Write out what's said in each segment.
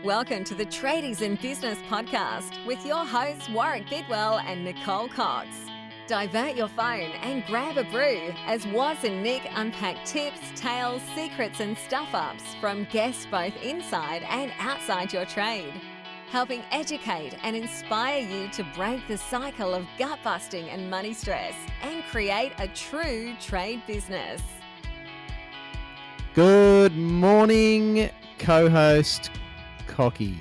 Welcome to the Tradies in Business podcast with your hosts Warwick Bidwell and Nicole Cox. Divert your phone and grab a brew as Waz and Nick unpack tips, tales, secrets and stuff-ups from guests both inside and outside your trade, helping educate and inspire you to break the cycle of gut-busting and money stress and create a true trade business. Good morning, co-host Coxie.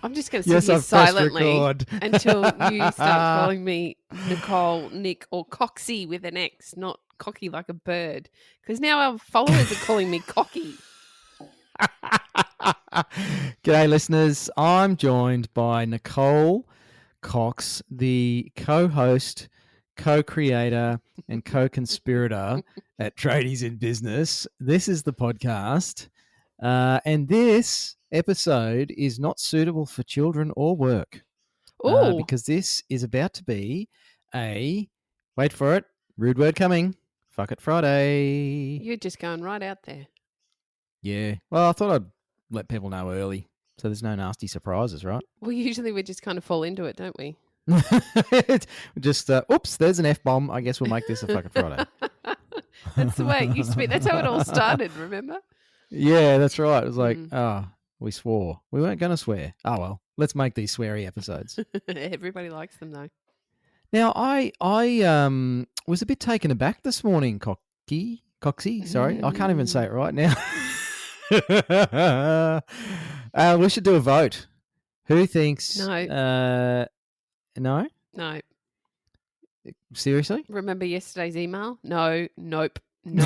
I'm just going to sit here silently until you start calling calling me Nicole, Nick, or Coxie with an X, not cocky like a bird. Because now our followers are calling me Cocky. G'day, listeners. I'm joined by Nicole Cox, the co-host, co-creator, and co-conspirator at Tradies in Business. This is the podcast, and this episode is not suitable for children or work because this is about to be a, wait for it, rude word coming, fuck it Friday. You're just going right out there. Yeah. Well, I thought I'd let people know early so there's no nasty surprises, right? Well, usually we just kind of fall into it, don't we? Just, oops, there's an F-bomb. I guess we'll make this a fucking Friday. That's the way it used to be. That's how it all started, remember? Yeah, that's right. It was like, we swore. We weren't going to swear. Oh, well, let's make these sweary episodes. Everybody likes them, though. Now, I was a bit taken aback this morning, Coxie. Sorry, I can't even say it right now. We should do a vote. Who thinks? No. No? No. Seriously? Remember yesterday's email? No. Nope. N.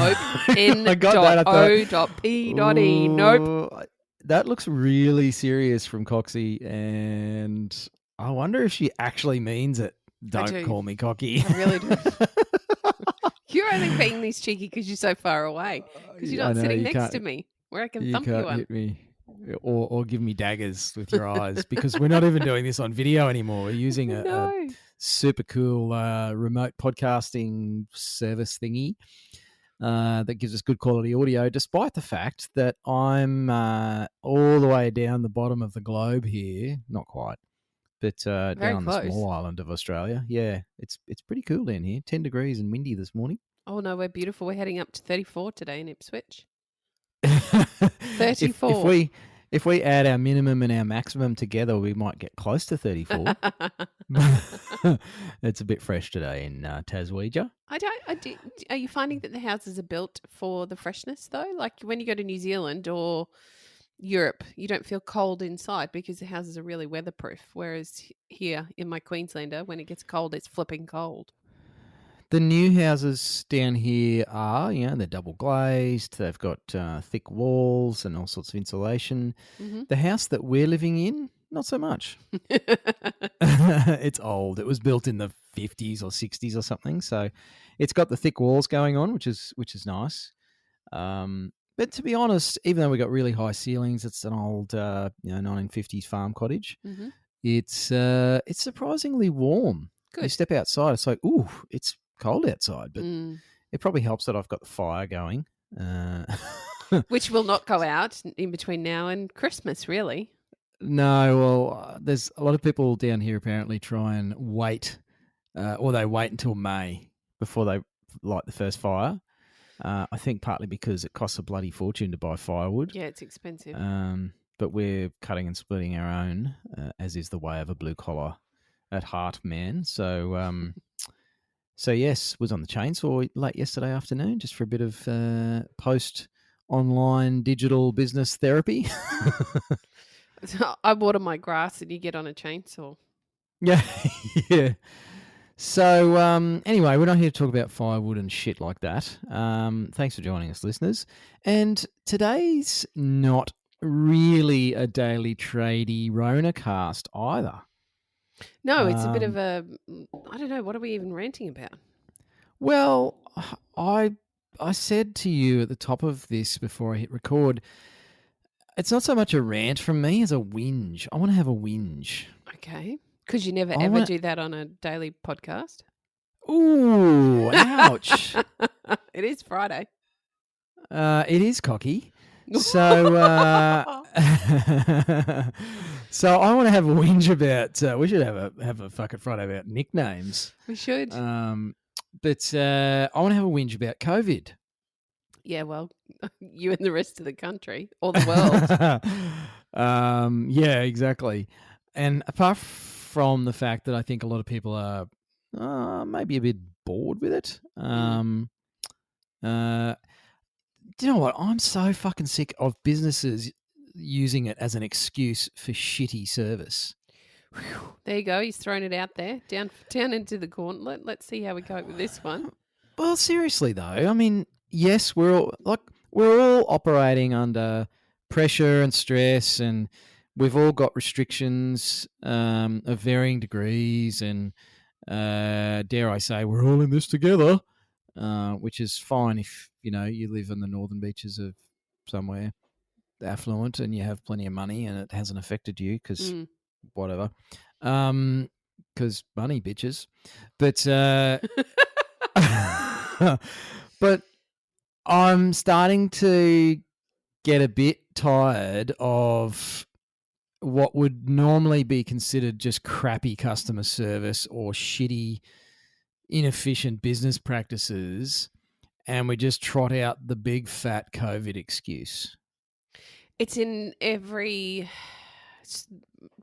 I got that. I thought, P. E. Nope. That looks really serious from Coxie, and I wonder if she actually means it. Don't call me cocky. I really do. You're only being this cheeky because you're so far away. Because you're not sitting next to me where I can thump you on. Hit me or give me daggers with your eyes because we're not even doing this on video anymore. We're using a super cool remote podcasting service thingy that gives us good quality audio, despite the fact that I'm all the way down the bottom of the globe here. Not quite. But down on the small island of Australia. Yeah, it's pretty cool down here. 10 degrees and windy this morning. Oh, no, we're beautiful. We're heading up to 34 today in Ipswich. 34. If we add our minimum and our maximum together, we might get close to 34. It's a bit fresh today in Taswegia. Are you finding that the houses are built for the freshness, though? Like when you go to New Zealand or Europe, you don't feel cold inside because the houses are really weatherproof. Whereas here in my Queenslander, when it gets cold, it's flipping cold. The new houses down here are, they're double glazed. They've got thick walls and all sorts of insulation. Mm-hmm. The house that we're living in, not so much. It's old. It was built in the 50s or 60s or something. So it's got the thick walls going on, which is nice. But to be honest, even though we got really high ceilings, it's an old, 1950s farm cottage. Mm-hmm. It's surprisingly warm. Good. You step outside, it's like, ooh, it's cold outside, but it probably helps that I've got the fire going. Which will not go out in between now and Christmas, really. No, well, there's a lot of people down here apparently try and wait, or they wait until May before they light the first fire. I think partly because it costs a bloody fortune to buy firewood. Yeah, it's expensive. But we're cutting and splitting our own, as is the way of a blue-collar at heart man. So yes, was on the chainsaw late yesterday afternoon just for a bit of post-online digital business therapy. I water my grass and you get on a chainsaw. Yeah. So anyway, we're not here to talk about firewood and shit like that. Thanks for joining us, listeners. And today's not really a daily tradie Rona cast either. No, it's a bit of a, I don't know, what are we even ranting about? Well, I said to you at the top of this before I hit record, it's not so much a rant from me as a whinge. I want to have a whinge. Okay. Because you never ever do that on a daily podcast. Ooh, ouch. It is Friday. It is cocky. So, so I want to have a whinge about. We should have a fucking Friday about nicknames. We should. But I want to have a whinge about COVID. Yeah, well, you and the rest of the country or the world. Yeah, exactly. And apart from the fact that I think a lot of people are maybe a bit bored with it. Do you know what? I'm so fucking sick of businesses using it as an excuse for shitty service. There you go. He's thrown it out there, down into the gauntlet. Let's see how we go with this one. Well, seriously though, I mean, yes, we're all operating under pressure and stress, and we've all got restrictions of varying degrees, and dare I say, we're all in this together, which is fine if you live in the northern beaches of somewhere affluent and you have plenty of money and it hasn't affected you because whatever, because money, bitches. But but I'm starting to get a bit tired of what would normally be considered just crappy customer service or shitty, inefficient business practices, and we just trot out the big fat COVID excuse. It's in every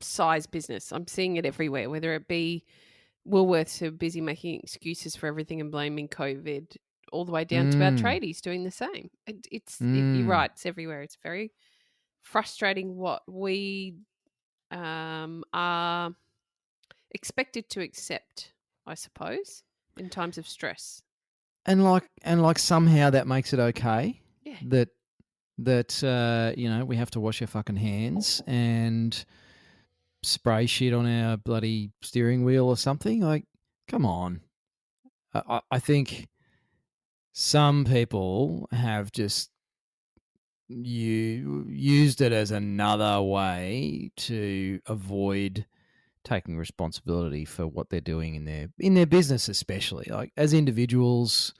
size business. I'm seeing it everywhere, whether it be Woolworths who are busy making excuses for everything and blaming COVID, all the way down to our tradies doing the same. You're right. It's everywhere. It's very frustrating what we are expected to accept, I suppose, in times of stress. And like somehow that makes it okay. Yeah. That we have to wash our fucking hands and spray shit on our bloody steering wheel or something. Like, come on. I think some people have just used it as another way to avoid taking responsibility for what they're doing in their business, especially. Like, as individuals,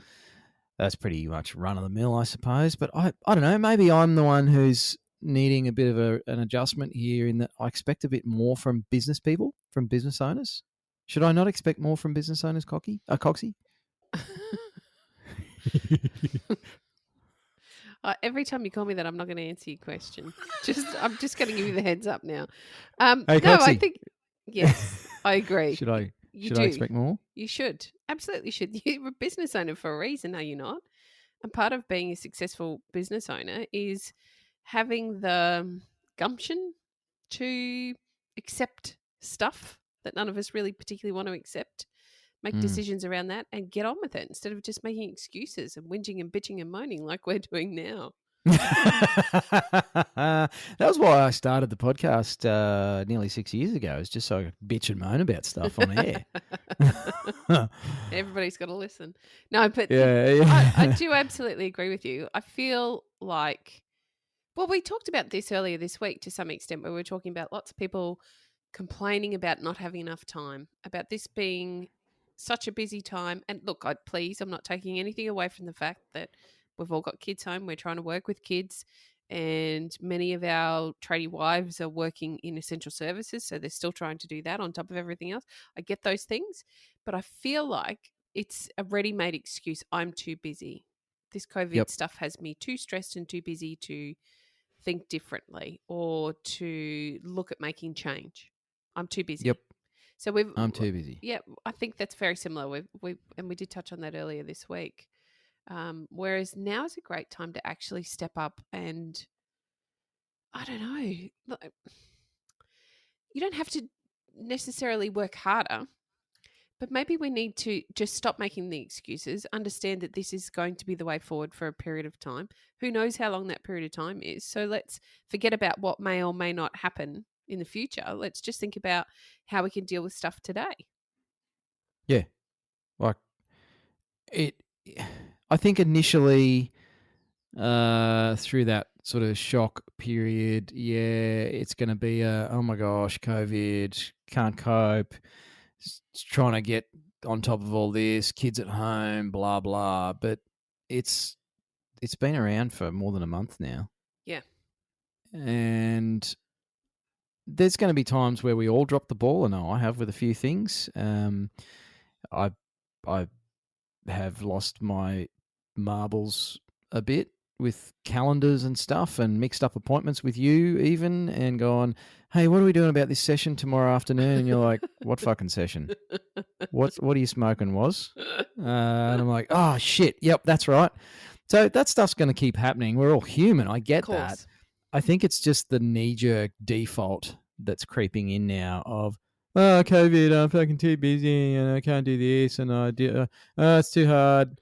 that's pretty much run of the mill, I suppose. But I don't know. Maybe I'm the one who's needing a bit of an adjustment here, in that I expect a bit more from business people, from business owners. Should I not expect more from business owners, Coxie? Every time you call me that, I'm not going to answer your question. I'm just going to give you the heads up now. Hey, no, Coxie. I think yes, I agree. Should I expect more? You should. Absolutely should. You're a business owner for a reason, are you not? And part of being a successful business owner is having the gumption to accept stuff that none of us really particularly want to accept, make decisions around that, and get on with it instead of just making excuses and whinging and bitching and moaning like we're doing now. That was why I started the podcast nearly 6 years ago. It was just so I could bitch and moan about stuff on air. Everybody's got to listen. No, but yeah. I do absolutely agree with you. I feel like, well, we talked about this earlier this week to some extent, where we were talking about lots of people complaining about not having enough time, about this being such a busy time. And look, I'm not taking anything away from the fact that we've all got kids home. We're trying to work with kids, and many of our tradie wives are working in essential services, so they're still trying to do that on top of everything else. I get those things, but I feel like it's a ready-made excuse. I'm too busy. This COVID stuff has me too stressed and too busy to think differently or to look at making change. I'm too busy. Yep. So I'm too busy. Yeah, I think that's very similar. We did touch on that earlier this week. Whereas now is a great time to actually step up and, I don't know, you don't have to necessarily work harder, but maybe we need to just stop making the excuses, understand that this is going to be the way forward for a period of time. Who knows how long that period of time is? So let's forget about what may or may not happen in the future. Let's just think about how we can deal with stuff today. Yeah. Like, I think initially, through that sort of shock period, it's going to be oh my gosh, COVID, can't cope, just trying to get on top of all this, kids at home, blah blah. But it's been around for more than a month now. Yeah. and there's going to be times where we all drop the ball. I know I have with a few things. I have lost my marbles a bit with calendars and stuff, and mixed up appointments with you even, and gone, hey, what are we doing about this session tomorrow afternoon? And you're like, what fucking session? What are you smoking, was? And I'm like, oh, shit. Yep, that's right. So that stuff's going to keep happening. We're all human. I get that. I think it's just the knee-jerk default that's creeping in now of, oh, COVID, I'm fucking too busy and I can't do this and it's too hard.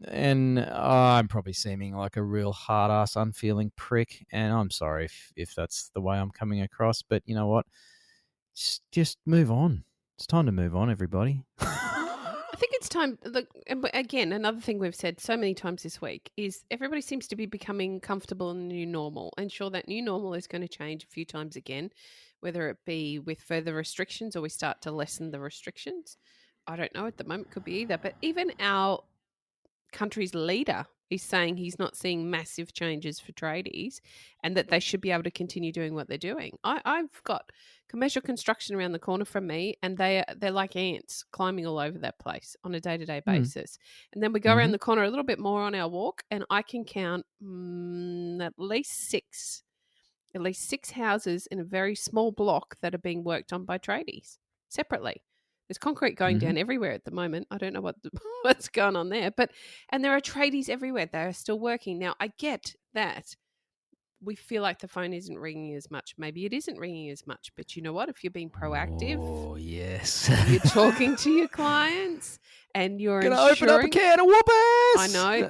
And I'm probably seeming like a real hard-ass, unfeeling prick. And I'm sorry if that's the way I'm coming across. But you know what? Just move on. It's time to move on, everybody. I think it's time. Look, again, another thing we've said so many times this week is everybody seems to be becoming comfortable in the new normal. And sure, that new normal is going to change a few times again, whether it be with further restrictions or we start to lessen the restrictions. I don't know at the moment, could be either. But even our country's leader is saying he's not seeing massive changes for tradies and that they should be able to continue doing what they're doing. I've got commercial construction around the corner from me, and they're like ants climbing all over that place on a day-to-day basis. And then we go around the corner a little bit more on our walk, and I can count at least six houses in a very small block that are being worked on by tradies separately. There's concrete going down everywhere at the moment. I don't know what's going on there, and there are tradies everywhere. They are still working. Now, I get that we feel like the phone isn't ringing as much. Maybe it isn't ringing as much, but you know what? If you're being proactive, oh yes, you're talking to your clients and you're gonna open up a can of whoopers. I know.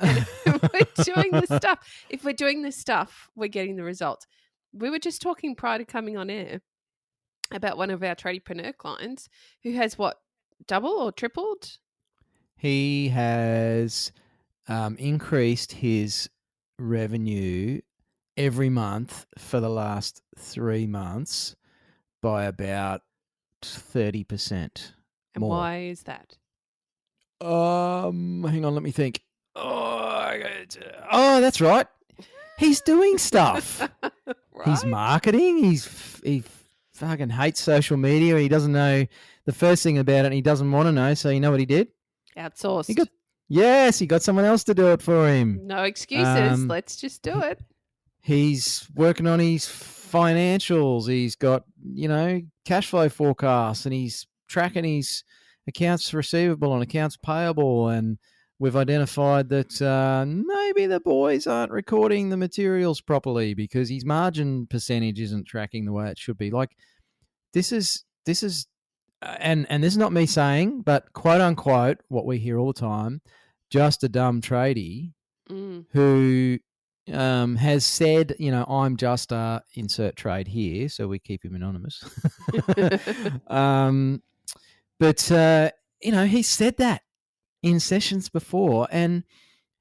And we're doing this stuff. If we're doing this stuff, we're getting the results. We were just talking prior to coming on air about one of our tradiepreneur clients who has double or tripled? He has increased his revenue every month for the last 3 months by about 30%. And more. why is that? Hang on, let me think. Oh, that's right. He's doing stuff. Right? He's marketing. He fucking hates social media. He doesn't know the first thing about it, and he doesn't want to know. So you know what he did? Outsourced. He got someone else to do it for him. No excuses. Let's just do it. He's working on his financials. He's got, cash flow forecasts, and he's tracking his accounts receivable and accounts payable. And we've identified that maybe the boys aren't recording the materials properly because his margin percentage isn't tracking the way it should be. Like, this is and this is not me saying, but quote unquote, what we hear all the time, just a dumb tradie who has said, I'm just a insert trade here, so we keep him anonymous. But he said that in sessions before, and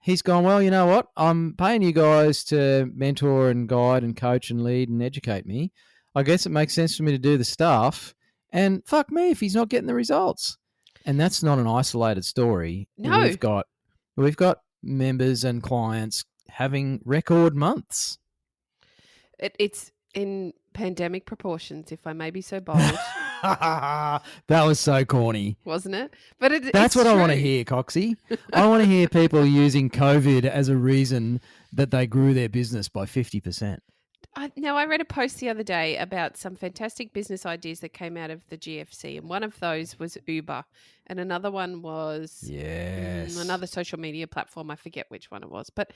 he's gone, well, you know what? I'm paying you guys to mentor and guide and coach and lead and educate me. I guess it makes sense for me to do the stuff. And fuck me if he's not getting the results. And that's not an isolated story. No. We've got members and clients having record months. It's in pandemic proportions, if I may be so bold. That was so corny. Wasn't it? But that's what true. I want to hear, Coxie. I want to hear people using COVID as a reason that they grew their business by 50%. I read a post the other day about some fantastic business ideas that came out of the GFC, and one of those was Uber, and another one was another social media platform. I forget which one it was, but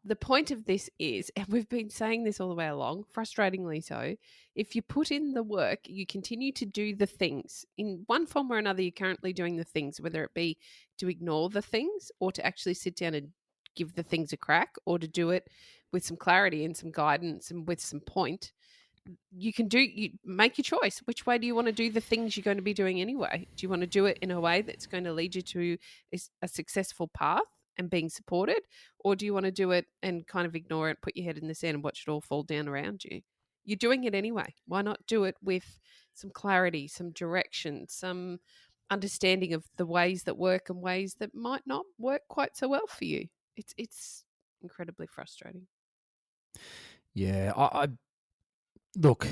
the point of this is, and we've been saying this all the way along, frustratingly so, if you put in the work, you continue to do the things. In one form or another, you're currently doing the things, whether it be to ignore the things or to actually sit down and give the things a crack, or to do it with some clarity and some guidance and with some point. You make your choice. Which way do you want to do the things you're going to be doing anyway? Do you want to do it in a way that's going to lead you to a successful path and being supported, or do you want to do it and kind of ignore it, put your head in the sand and watch it all fall down around you? You're doing it anyway. Why not do it with some clarity, some direction, some understanding of the ways that work and ways that might not work quite so well for you? It's incredibly frustrating. Yeah, look,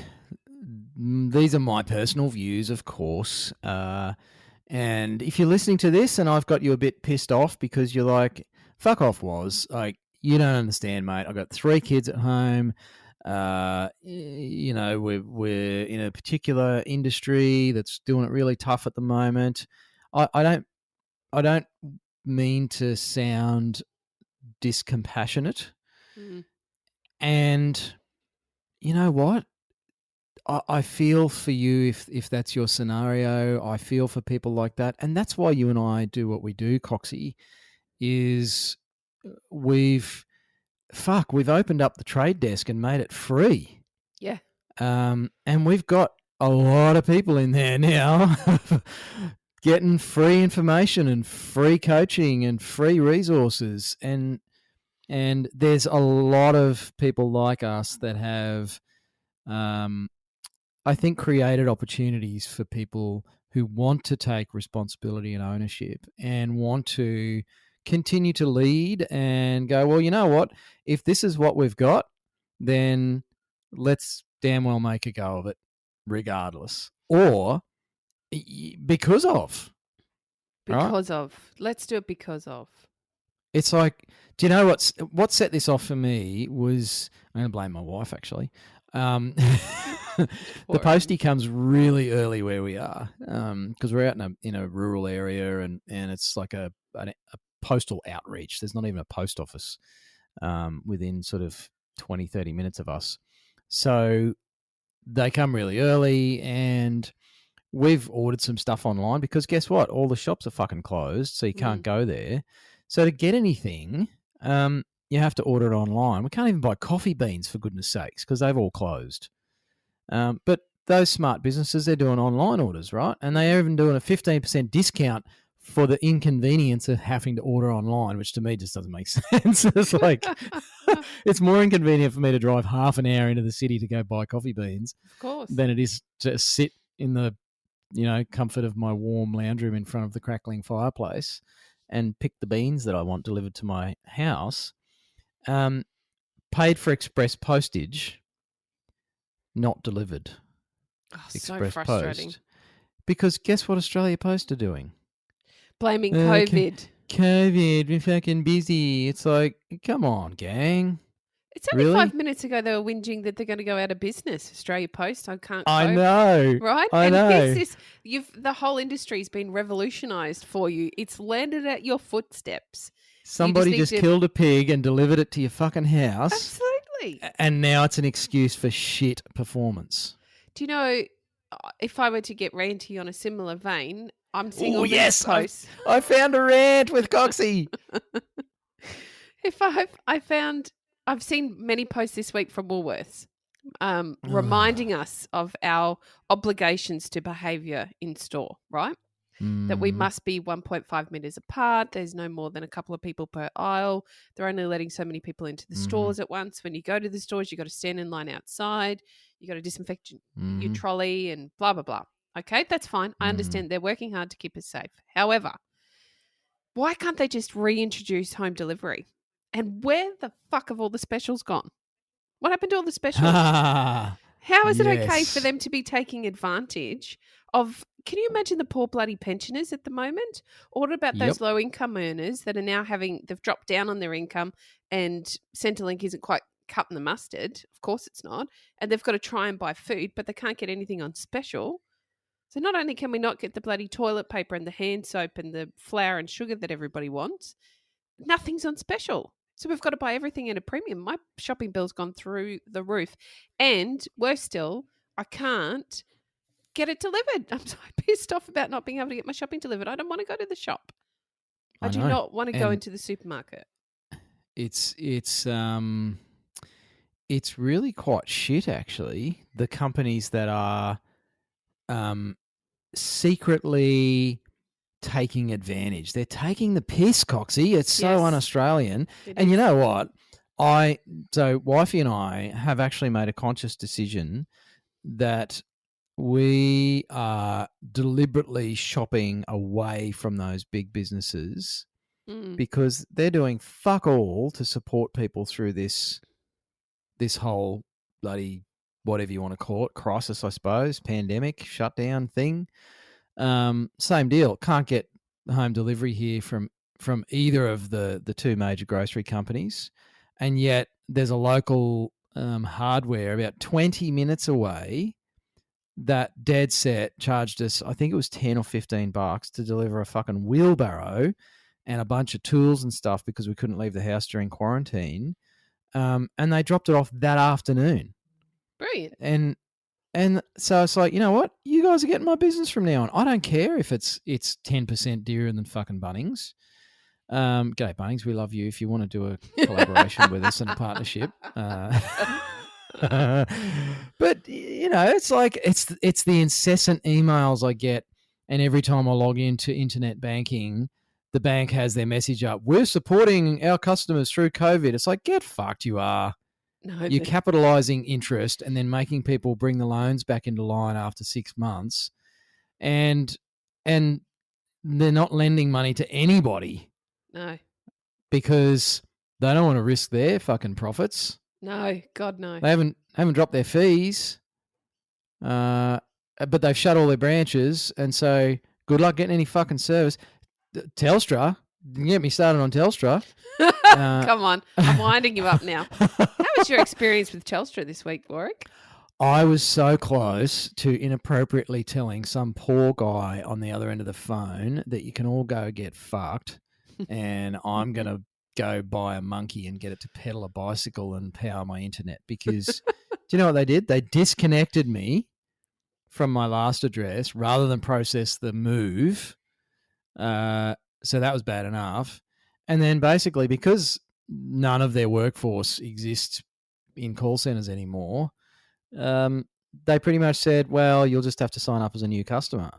these are my personal views, of course. And if you're listening to this and I've got you a bit pissed off because you're like, fuck off, was like, you don't understand, mate. I've got 3 kids at home. We're in a particular industry that's doing it really tough at the moment. I don't mean to sound discompassionate. Mm. And you know what? I feel for you if that's your scenario. I feel for people like that. And that's why you and I do what we do, Coxie, is we've opened up the trade desk and made it free. Yeah. And we've got a lot of people in there now getting free information and free coaching and free resources. And there's a lot of people like us that have I think created opportunities for people who want to take responsibility and ownership and want to continue to lead and go, well, you know what? If this is what we've got, then let's damn well make a go of it regardless. Or because of. Because of. Let's do it because of. It's like, do you know what set this off for me was, I'm going to blame my wife actually. The postie comes really early where we are because we're out in a rural area and it's like a postal outreach. There's not even a post office within sort of 20, 30 minutes of us. So they come really early and we've ordered some stuff online because guess what? All the shops are fucking closed, so you can't go there. So to get anything, you have to order it online. We can't even buy coffee beans, for goodness sakes, because they've all closed. But those smart businesses, they're doing online orders, right? And they're even doing a 15% discount for the inconvenience of having to order online, which to me just doesn't make sense. It's like, it's more inconvenient for me to drive half an hour into the city to go buy coffee beans, of course, than it is to sit in the, comfort of my warm lounge room in front of the crackling fireplace and pick the beans that I want delivered to my house. Paid for express postage, not delivered. So frustrating. Post. Because guess what Australia Post are doing? Blaming COVID. COVID, we're fucking busy. It's like, come on, gang. It's only really? 5 minutes ago they were whinging that they're going to go out of business. Australia Post, I can't cope. I know. Right? I know. Here's this, the whole industry's been revolutionised for you. It's landed at your footsteps. Somebody just killed a pig and delivered it to your fucking house. Absolutely. And now it's an excuse for shit performance. Do you know, if I were to get ranty on a similar vein, I'm seeing all these posts. I found a rant with Coxie. I've seen many posts this week from Woolworths reminding us of our obligations to behaviour in store, right? That we must be 1.5 metres apart. There's no more than a couple of people per aisle. They're only letting so many people into the stores at once. When you go to the stores, you've got to stand in line outside. You've got to disinfect your trolley and blah, blah, blah. Okay, that's fine. I understand they're working hard to keep us safe. However, why can't they just reintroduce home delivery? And where the fuck have all the specials gone? What happened to all the specials? How is it okay for them to be taking advantage of, can you imagine the poor bloody pensioners at the moment? Or what about those low income earners that are now they've dropped down on their income and Centrelink isn't quite cutting the mustard. Of course it's not. And they've got to try and buy food, but they can't get anything on special. So not only can we not get the bloody toilet paper and the hand soap and the flour and sugar that everybody wants, nothing's on special. So we've got to buy everything at a premium. My shopping bill's gone through the roof. And worse still, I can't get it delivered. I'm so pissed off about not being able to get my shopping delivered. I don't want to go to the shop. I do not want to go into the supermarket. It's really quite shit, actually. The companies that are secretly taking advantage. They're taking the piss, Coxie. It's so un-Australian. And you know what? So Wifey and I have actually made a conscious decision that we are deliberately shopping away from those big businesses because they're doing fuck all to support people through this whole bloody whatever you want to call it, crisis, I suppose, pandemic, shutdown thing. Same deal. Can't get home delivery here from either of the two major grocery companies, and yet there's a local hardware about 20 minutes away that dead set charged us, I think it was $10 or $15 to deliver a fucking wheelbarrow and a bunch of tools and stuff because we couldn't leave the house during quarantine. And they dropped it off that afternoon. Brilliant. And so it's like, you know what? You guys are getting my business from now on. I don't care if it's 10% dearer than fucking Bunnings. G'day Bunnings, we love you. If you want to do a collaboration with us and a partnership. But you know, it's like it's the incessant emails I get, and every time I log into internet banking, the bank has their message up. We're supporting our customers through COVID. It's like, get fucked, you are. No, You're capitalizing interest and then making people bring the loans back into line after 6 months, and they're not lending money to anybody. No. Because they don't want to risk their fucking profits. No, God no. They haven't dropped their fees, but they've shut all their branches, and so good luck getting any fucking service. Telstra, you can get me started on Telstra. Come on, I'm winding you up now. How was your experience with Telstra this week, Warwick? I was so close to inappropriately telling some poor guy on the other end of the phone that you can all go get fucked, and I'm going to go buy a monkey and get it to pedal a bicycle and power my internet. Because do you know what they did? They disconnected me from my last address rather than process the move. So that was bad enough. And then basically, because none of their workforce exists in call centers anymore, they pretty much said, well, you'll just have to sign up as a new customer.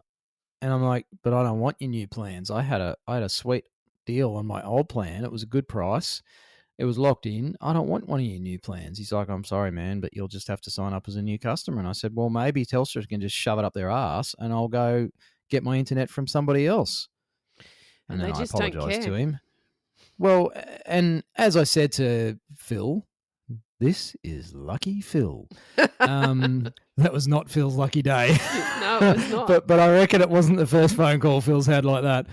And I'm like, but I don't want your new plans. I had a sweet deal on my old plan. It was a good price. It was locked in. I don't want one of your new plans. He's like, I'm sorry, man, but you'll just have to sign up as a new customer. And I said, well, maybe Telstra can just shove it up their ass and I'll go get my internet from somebody else. And then I apologized to him. Well, and as I said to Phil, this is Lucky Phil. That was not Phil's lucky day. No, it was not. but I reckon it wasn't the first phone call Phil's had like that.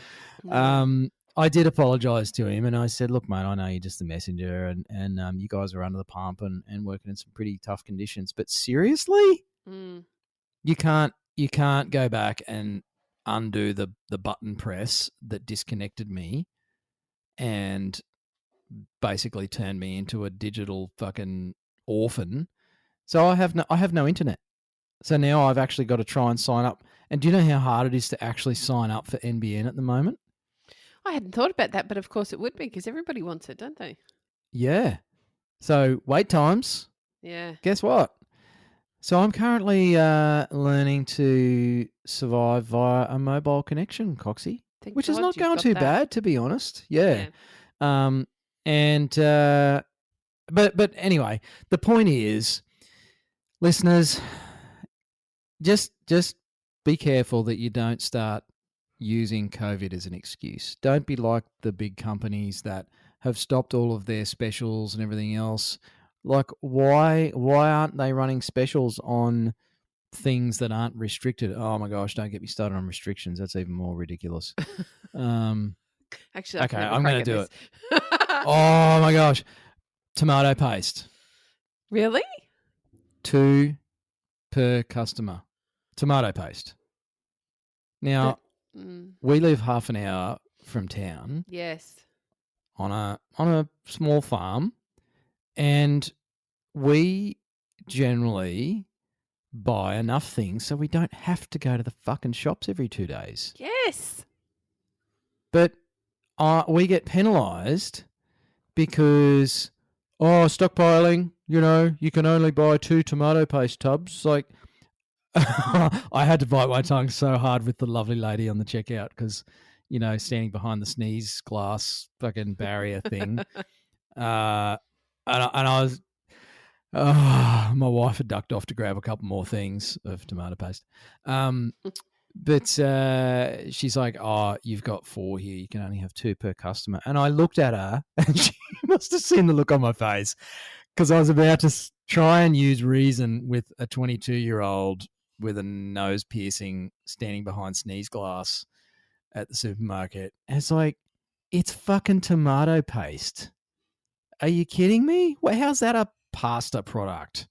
I did apologise to him, and I said, look, mate, I know you're just the messenger, and you guys are under the pump and working in some pretty tough conditions. But seriously, you can't go back and undo the button press that disconnected me and basically turned me into a digital fucking orphan. So I have no internet. So now I've actually got to try and sign up. And do you know how hard it is to actually sign up for NBN at the moment? I hadn't thought about that, but of course it would be because everybody wants it, don't they? Yeah. So wait times. Yeah. Guess what? So I'm currently learning to survive via a mobile connection, Coxie, which is not going too bad, to be honest. Yeah. But anyway, the point is, listeners, just be careful that you don't start using COVID as an excuse. Don't be like the big companies that have stopped all of their specials and everything else. Like, why aren't they running specials on things that aren't restricted? Oh my gosh, don't get me started on restrictions. That's even more ridiculous. Actually, okay, I'm going to do this. it. Oh my gosh, tomato paste. Really? 2 per customer. Tomato paste. Now, we live half an hour from town. Yes. On a small farm, and we generally buy enough things so we don't have to go to the fucking shops every 2 days. Yes. But we get penalised because, stockpiling, you can only buy 2 tomato paste tubs. Like, I had to bite my tongue so hard with the lovely lady on the checkout because, standing behind the sneeze glass fucking barrier thing. And I was, my wife had ducked off to grab a couple more things of tomato paste. But she's like, you've got 4 here. You can only have 2 per customer. And I looked at her and she must have seen the look on my face because I was about to try and use reason with a 22-year-old with a nose piercing standing behind sneeze glass at the supermarket. And it's like, it's fucking tomato paste. Are you kidding me? Well, how's that a pasta product?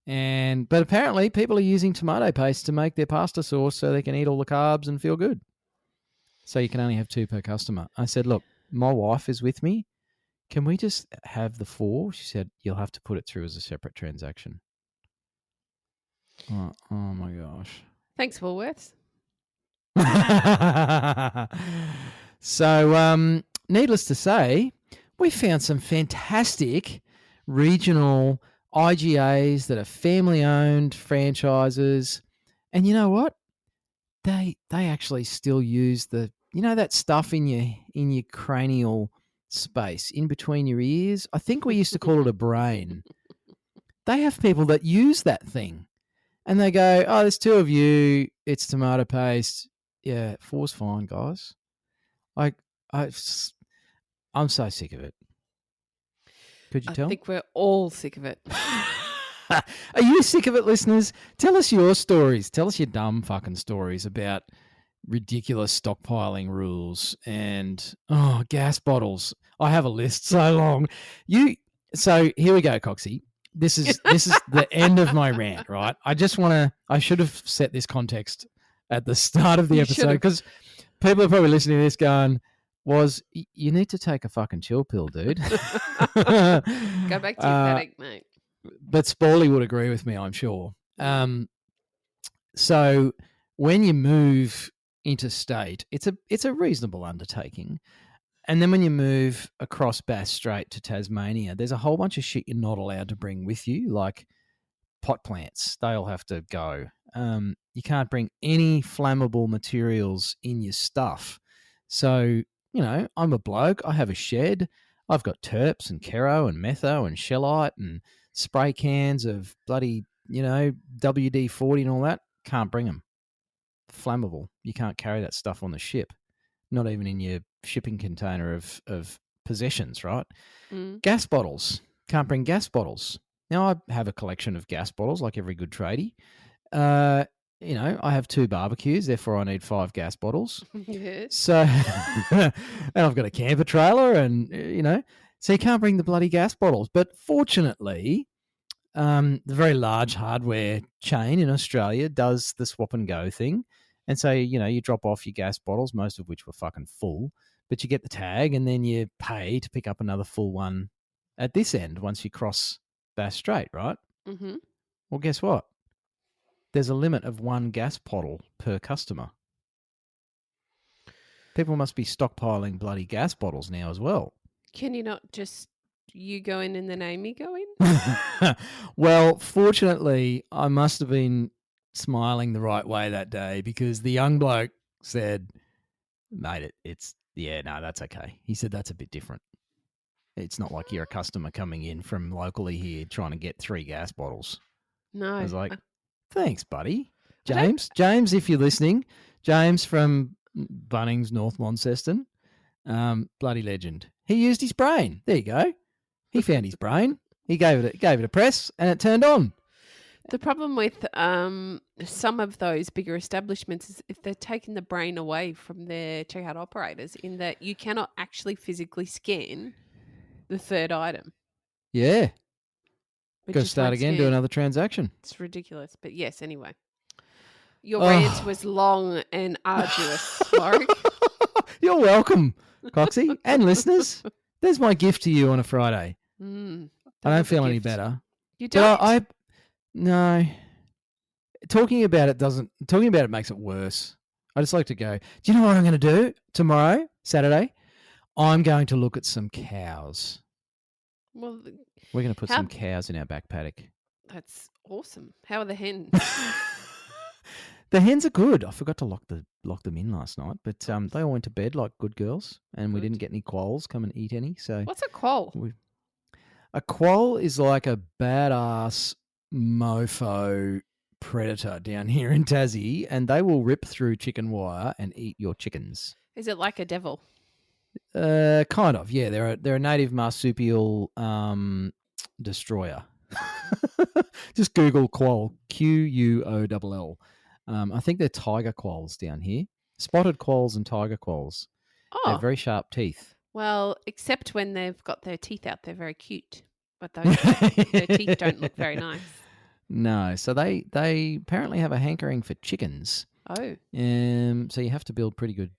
But apparently people are using tomato paste to make their pasta sauce so they can eat all the carbs and feel good. So you can only have 2 per customer. I said, look, my wife is with me. Can we just have the 4? She said, you'll have to put it through as a separate transaction. Oh my gosh. Thanks, Woolworths. So, needless to say, we found some fantastic regional IGAs that are family-owned franchises. And you know what? They actually still use that stuff in your cranial space in between your ears. I think we used to call it a brain. They have people that use that thing. And they go, oh, there's 2 of you. It's tomato paste. Yeah, 4's fine, guys. I'm so sick of it. Could you tell? I think we're all sick of it. Are you sick of it, listeners? Tell us your stories. Tell us your dumb fucking stories about ridiculous stockpiling rules and gas bottles. I have a list so long. So here we go, Coxie. This is the end of my rant, right? I should have set this context at the start of the episode because people are probably listening to this going, you need to take a fucking chill pill, dude. Go back to your paddock, mate. But Spawley would agree with me, I'm sure. So when you move interstate, it's a reasonable undertaking. And then when you move across Bass Strait to Tasmania, there's a whole bunch of shit you're not allowed to bring with you, like pot plants. They all have to go. You can't bring any flammable materials in your stuff. So, I'm a bloke. I have a shed. I've got terps and kero and metho and shellite and spray cans of bloody, WD-40 and all that. Can't bring them. Flammable. You can't carry that stuff on the ship. Not even in your shipping container of possessions, right? Mm. Gas bottles. Can't bring gas bottles. Now, I have a collection of gas bottles like every good tradie. I have 2 barbecues, therefore I need 5 gas bottles. Yes. So, and I've got a camper trailer and, so you can't bring the bloody gas bottles. But fortunately, the very large hardware chain in Australia does the swap and go thing. And so, you drop off your gas bottles, most of which were fucking full, but you get the tag and then you pay to pick up another full one at this end once you cross Bass Strait, right? Mm-hmm. Well, guess what? There's a limit of 1 gas bottle per customer. People must be stockpiling bloody gas bottles now as well. Can you not just you go in and then Amy go in? Well, fortunately, I must have been smiling the right way that day because the young bloke said, mate, that's okay. He said, that's a bit different. It's not like you're a customer coming in from locally here trying to get 3 gas bottles. No. I was like, thanks, buddy. James, if you're listening, James from Bunnings, North Launceston, bloody legend. He used his brain. There you go. He found his brain. He gave it a press and it turned on. The problem with some of those bigger establishments is if they're taking the brain away from their checkout operators in that you cannot actually physically scan the 3rd item. Yeah. Which Go is start once again, do again- another transaction. It's ridiculous. But yes, anyway. Your rant was long and arduous, Warwick. You're welcome, Coxie. And listeners, there's my gift to you on a Friday. I don't feel any better. You don't? But no. Talking about it makes it worse. I just like to go, do you know what I'm going to do tomorrow, Saturday? I'm going to look at some cows. Well, We're going to put some cows in our back paddock. that's awesome. How are the hens? The hens are good. I forgot to lock them in last night, but they all went to bed like good girls, and we didn't get any quolls come and eat any. So What's a quoll? A quoll is like a badass mofo predator down here in Tassie, and they will rip through chicken wire and eat your chickens. Is it like a devil? Kind of, yeah. They're a native marsupial destroyer. Just Google quoll, Quoll. I think they're tiger quolls down here. Spotted quolls and tiger quolls. They Oh, have very sharp teeth. well, except when they've got their teeth out, they're very cute. But their teeth don't look very nice. No, so they apparently have a hankering for chickens. Oh, So you have to build pretty good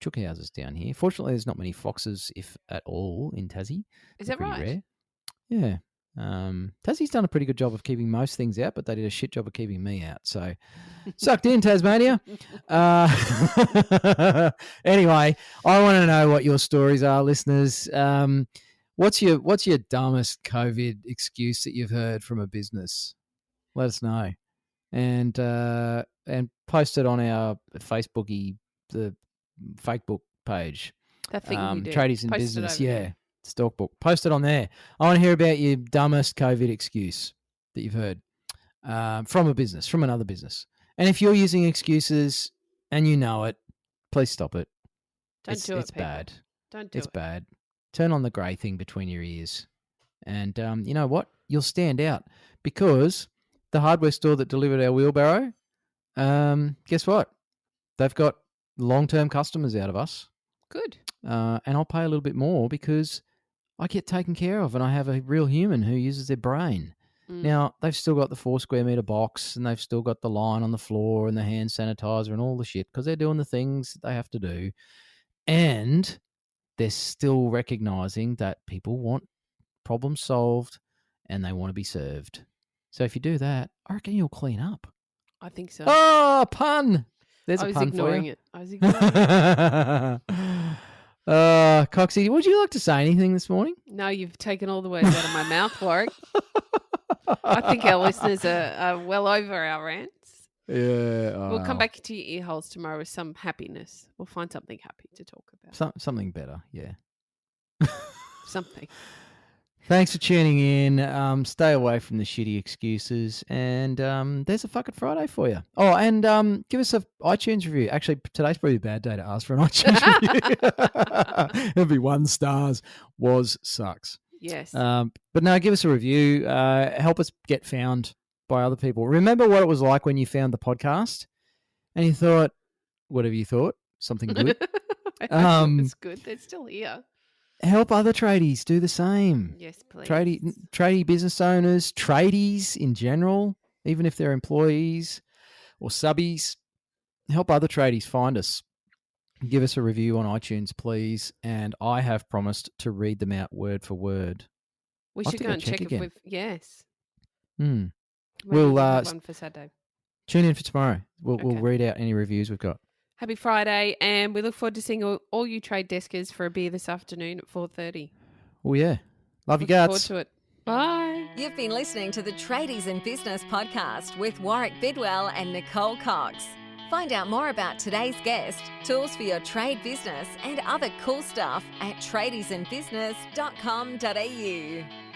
chook houses down here. Fortunately, there's not many foxes, if at all, in Tassie. is They're that pretty right? rare. Yeah. Tassie's done a pretty good job of keeping most things out, but they did a shit job of keeping me out. So sucked in, Tasmania. Anyway, I want to know what your stories are, listeners. What's your dumbest COVID excuse that you've heard from a business? Let us know, and post it on our the Facebook page. That thing you do. Tradies in Post it Business, over yeah. there. Stockbook. Post it on there. I want to hear about your dumbest COVID excuse that you've heard from another business. And if you're using excuses and you know it, please stop it. Don't do it, It's people. bad. Don't do It's it. bad. Turn on the grey thing between your ears. And you know what? You'll stand out because the hardware store that delivered our wheelbarrow, guess what? They've got long-term customers out of us. Good. And I'll pay a little bit more because I get taken care of and I have a real human who uses their brain. Mm. Now, they've still got the 4 square metre box and they've still got the line on the floor and the hand sanitizer and all the shit because they're doing the things that they have to do. And they're still recognising that people want problems solved and they want to be served. So if you do that, I reckon you'll clean up. I think so. Oh, pun! There's I a was pun ignoring for you. it. I was ignoring it. Coxie, would you like to say anything this morning? No, you've taken all the words out of my mouth, Warwick. I think our listeners are well over our rants. Yeah. We'll come back to your ear holes tomorrow with some happiness. We'll find something happy to talk about. Something better, yeah. Something. Thanks for tuning in. Stay away from the shitty excuses. And there's a fucking Friday for you. Oh, and give us a iTunes review. Actually, today's probably a bad day to ask for an iTunes review. It'll be 1 stars. Sucks. Yes. But no, give us a review. Help us get found by other people. Remember what it was like when you found the podcast and you thought, whatever you thought, something good. It's good. They're still here. Help other tradies do the same. Yes, please. Tradie business owners, tradies in general, even if they're employees or subbies, help other tradies find us. Give us a review on iTunes, please. And I have promised to read them out word for word. We I'll should have to go and check again. if we've... Yes. Hmm. Maybe We'll, have one for Saturday. Tune in for tomorrow. We'll Okay. read out any reviews we've got. Happy Friday, and we look forward to seeing all you trade deskers for a beer this afternoon at 4:30. Oh, yeah. Love you, Looking forward guts. to it. Bye. You've been listening to the Tradies in Business podcast with Warwick Bidwell and Nicole Cox. Find out more about today's guest, tools for your trade business, and other cool stuff at tradiesinbusiness.com.au.